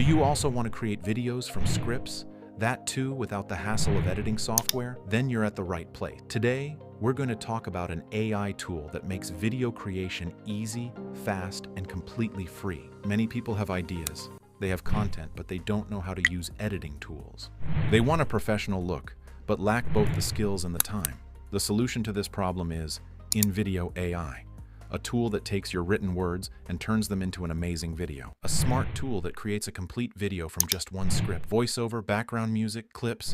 Do you also want to create videos from scripts? That too without the hassle of editing software? Then you're at the right place. Today, we're going to talk about an AI tool that makes video creation easy, fast, and completely free. Many people have ideas. They have content, but they don't know how to use editing tools. They want a professional look, but lack both the skills and the time. The solution to this problem is Invideo AI, a tool that takes your written words and turns them into an amazing video. A smart tool that creates a complete video from just one script. Voiceover, background music, clips,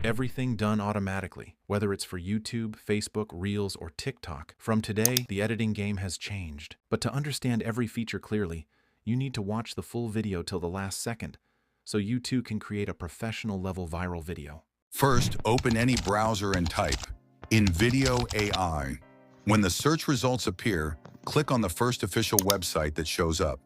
everything done automatically. Whether it's for YouTube, Facebook, Reels, or TikTok. From today, the editing game has changed. But to understand every feature clearly, you need to watch the full video till the last second, so you too can create a professional-level viral video. First, open any browser and type Invideo AI. When the search results appear, click on the first official website that shows up.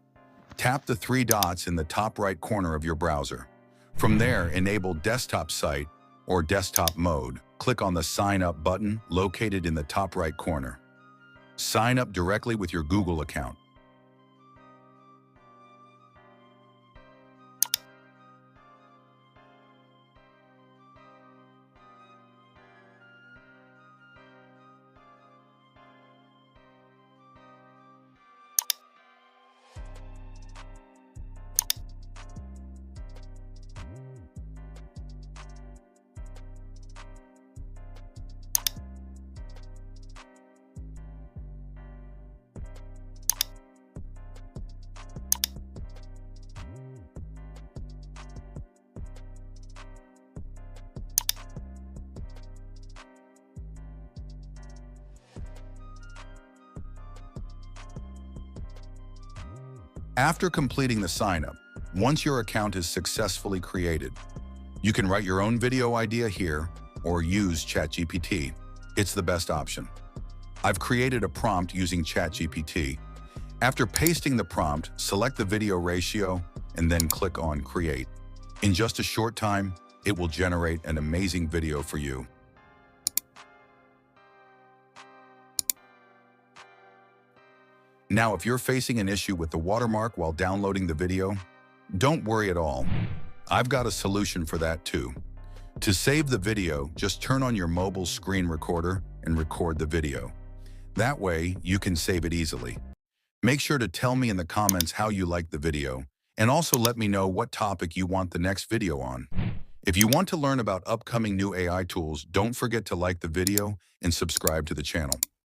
Tap the three dots in the top right corner of your browser. From there, enable Desktop Site or Desktop Mode. Click on the Sign Up button located in the top right corner. Sign up directly with your Google account. After completing the sign-up, once your account is successfully created, you can write your own video idea here or use ChatGPT. It's the best option. I've created a prompt using ChatGPT. After pasting the prompt, select the video ratio and then click on Create. In just a short time, it will generate an amazing video for you. Now, if you're facing an issue with the watermark while downloading the video, don't worry at all. I've got a solution for that too. To save the video, just turn on your mobile screen recorder and record the video. That way, you can save it easily. Make sure to tell me in the comments how you like the video, and also let me know what topic you want the next video on. If you want to learn about upcoming new AI tools, don't forget to like the video and subscribe to the channel.